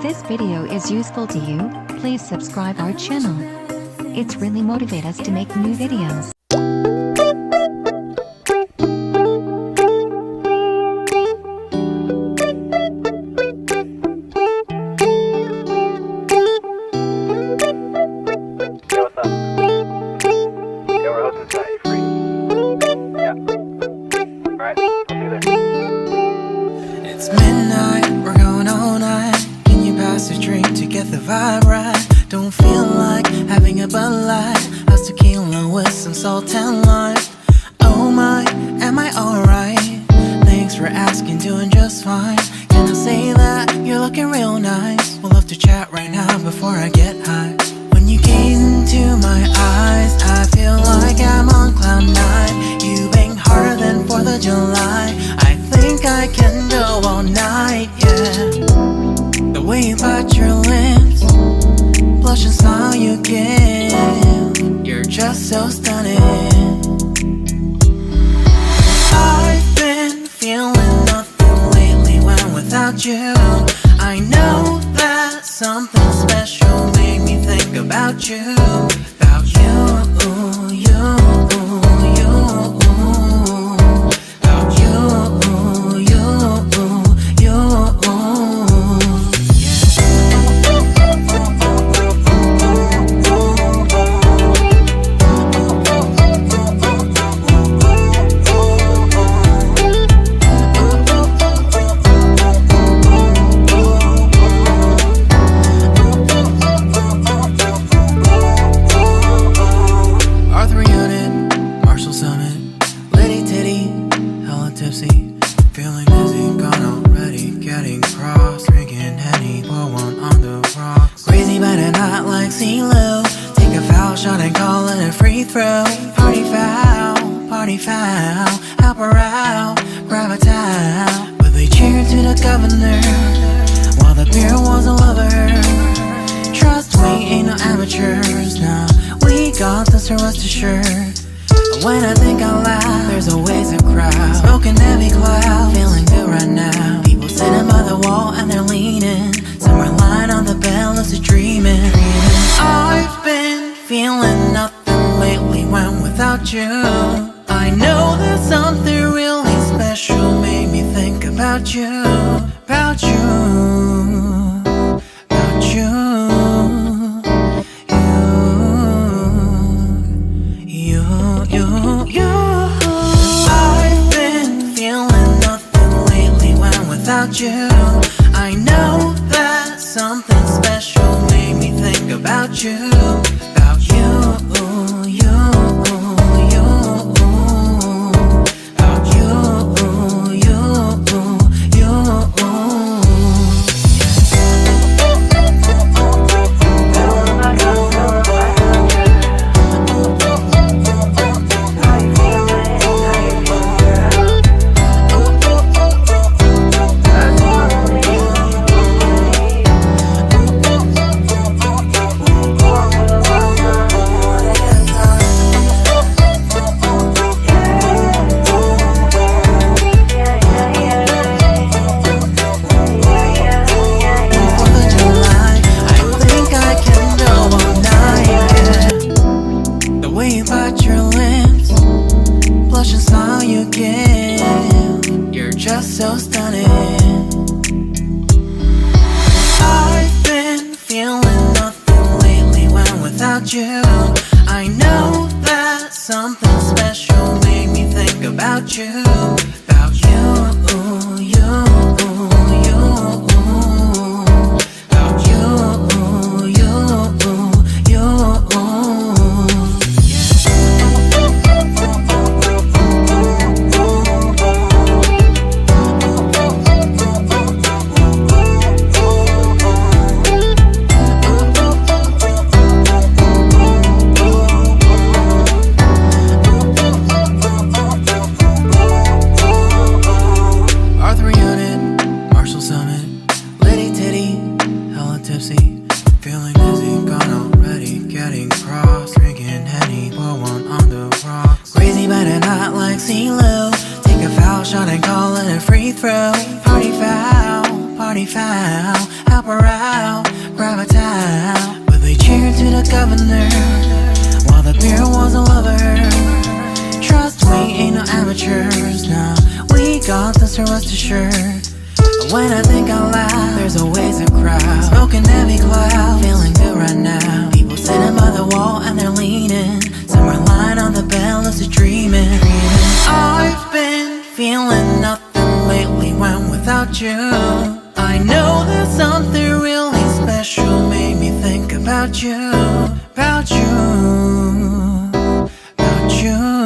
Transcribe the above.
this video is useful to you, please subscribe our channel. It's really motivate us to make new videos. It's midnight, we're going all night. Can you pass a drink to get the vibe right? Don't feel like having a Bud Light. How's tequila with some salt and lime? Oh my, am I alright? Thanks for asking, doing just fine. Can I say that you're looking real nice? We'll love to chat right now before I get high. When you gaze into my eyes, I feel like I'm on cloud nine. You bang harder than 4th of July. I think I can go all night, yeah. The way you bite your lips, blush and smile you give, you're just so stunning. I've been feeling nothing lately when without you. I know that something special made me think about you. About you, you. Feeling dizzy, gone already, getting cross. Drinking Henny, pour one on the rocks. Crazy but not like CeeLo. Take a foul shot and call it a free throw. Party foul, help her out, grab a towel. But they cheered to the governor, while the beer was a lover. Trust we ain't no amateurs, now we got this, so rest assured. When I think out loud, there's always a crowd. Smoking heavy cloud, feeling good right now. People sitting by the wall and they're leaning. Some are lying on the bed, lucid dreaming. I've been feeling nothing lately when without you. I know that something really special made me think about you. About you. About you. I've been feeling nothing lately when without you. I know that something special made me think about you. About you, you. About you, you. So stunning. I've been feeling nothing lately when without you. I know that something special made me think about you. About you, you. About you, you. Feeling dizzy, gone already, getting cross. Drinking Henny, pour one on the rocks. Crazy but not like CeeLo. Take a foul shot and call it a free throw. Party foul, party foul. Help her out, grab a towel. But they cheered to the governor while the beer wasn't lover. Trust we ain't no amateurs, nah. We got this, so rest assured. When I think out loud, there's always a crowd. Smoking heavy cloud, feeling good right now. People sitting by the wall and they're leaning. Some are lying on the bed, lucid dreaming. I've been feeling nothing lately when without you. I know that something really special made me think about you. About you. About you.